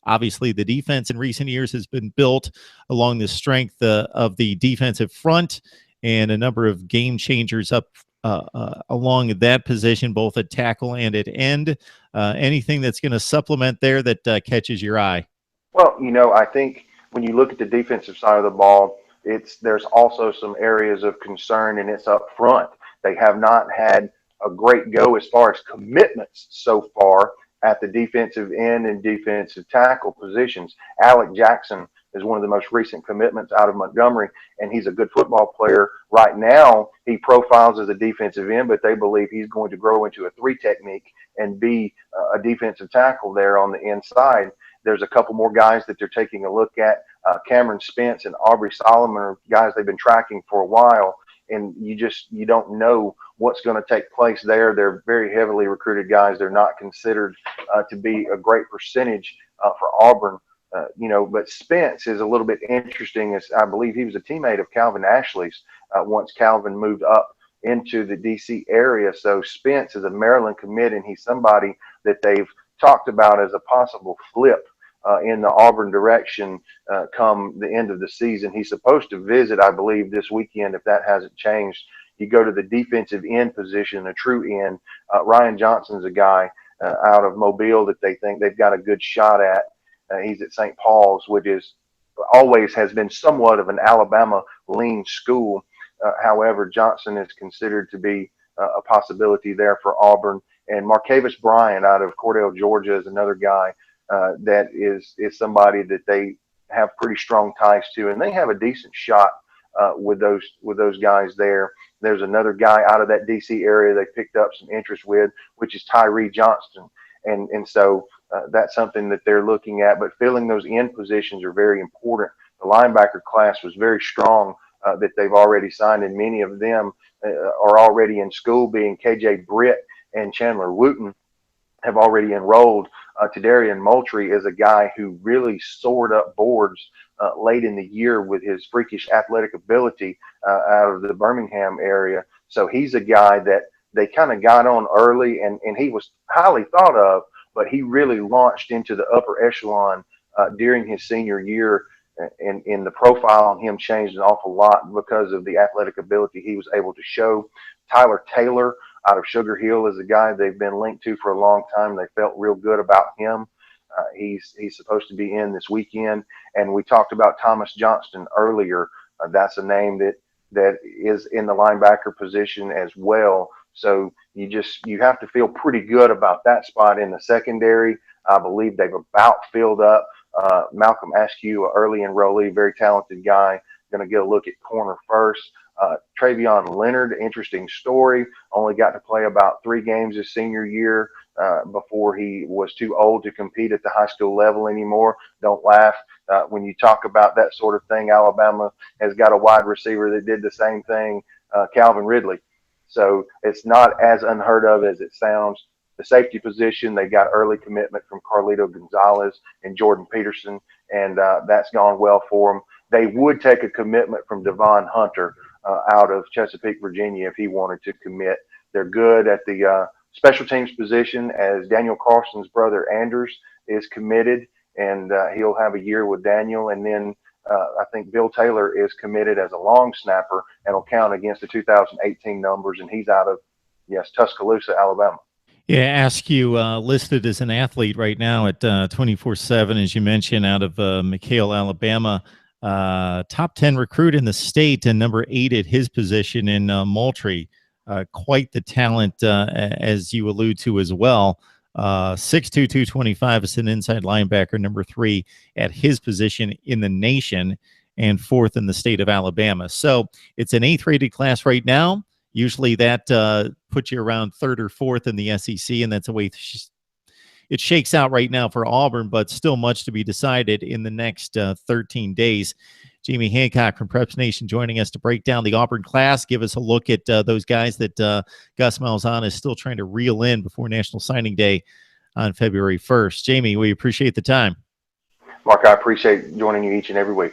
Obviously, the defense in recent years has been built along the strength of the defensive front and a number of game changers up along that position, both at tackle and at end. Anything that's going to supplement there that catches your eye? Well, I think when you look at the defensive side of the ball, there's also some areas of concern, and it's up front. They have not had a great go as far as commitments so far at the defensive end and defensive tackle positions. Alec Jackson is one of the most recent commitments out of Montgomery, and he's a good football player. Right now, he profiles as a defensive end, but they believe he's going to grow into a three technique and be a defensive tackle there on the inside. There's a couple more guys that they're taking a look at. Cameron Spence and Aubrey Solomon are guys they've been tracking for a while, and you don't know what's going to take place there. They're very heavily recruited guys. They're not considered to be a great percentage for Auburn. But Spence is a little bit interesting, as I believe he was a teammate of Calvin Ashley's once Calvin moved up into the DC area. So Spence is a Maryland commit, and he's somebody that they've talked about as a possible flip in the Auburn direction come the end of the season. He's supposed to visit, I believe, this weekend, if that hasn't changed. You go to the defensive end position, a true end. Ryan Johnson's a guy out of Mobile that they think they've got a good shot at. He's at St. Paul's, which always has been somewhat of an Alabama lean school. However, Johnson is considered to be a possibility there for Auburn. And Marcavis Bryant out of Cordell, Georgia, is another guy that is somebody that they have pretty strong ties to, and they have a decent shot with those guys there. There's another guy out of that DC area they picked up some interest with, which is Tyree Johnson, and so that's something that they're looking at. But filling those end positions are very important. The linebacker class was very strong that they've already signed, and many of them are already in school, being KJ Britt and Chandler Wooten have already enrolled. Tadarian Moultry is a guy who really soared up boards late in the year with his freakish athletic ability out of the Birmingham area. So he's a guy that they kind of got on early, and he was highly thought of, but he really launched into the upper echelon during his senior year, and in the profile on him changed an awful lot because of the athletic ability he was able to show. Tyler Taylor out of Sugar Hill is a guy they've been linked to for a long time. They felt real good about him. He's supposed to be in this weekend. And we talked about Thomas Johnston earlier. That's a name that is in the linebacker position as well. So you have to feel pretty good about that spot in the secondary. I believe they've about filled up Malcolm Askew, an early enrollee, very talented guy. Going to get a look at corner first. Treyvion Leonard, interesting story, only got to play about 3 games his senior year before he was too old to compete at the high school level anymore. Don't laugh when you talk about that sort of thing. Alabama has got a wide receiver that did the same thing, Calvin Ridley. So it's not as unheard of as it sounds. The safety position, they got early commitment from Carlito Gonzalez and Jordan Peterson, and that's gone well for them. They would take a commitment from Devon Hunter out of Chesapeake, Virginia, if he wanted to commit. They're good at the special teams position, as Daniel Carson's brother Anders is committed, and he'll have a year with Daniel. And then I think Bill Taylor is committed as a long snapper and will count against the 2018 numbers, and he's out of, Tuscaloosa, Alabama. Yeah, Askew listed as an athlete right now at 24/7, as you mentioned, out of McHale, Alabama. Top 10 recruit in the state and number 8 at his position in Moultry. Quite the talent, as you allude to as well. 6'2", 225 is an inside linebacker, number 3 at his position in the nation, and 4th in the state of Alabama. So it's an 8th rated class right now. Usually that puts you around 3rd or 4th in the SEC, and that's the way it shakes out right now for Auburn, but still much to be decided in the next 13 days. Jamie Hancock from Preps Nation joining us to break down the Auburn class, give us a look at those guys that Gus Malzahn is still trying to reel in before National Signing Day on February 1st. Jamie, we appreciate the time. Mark, I appreciate joining you each and every week.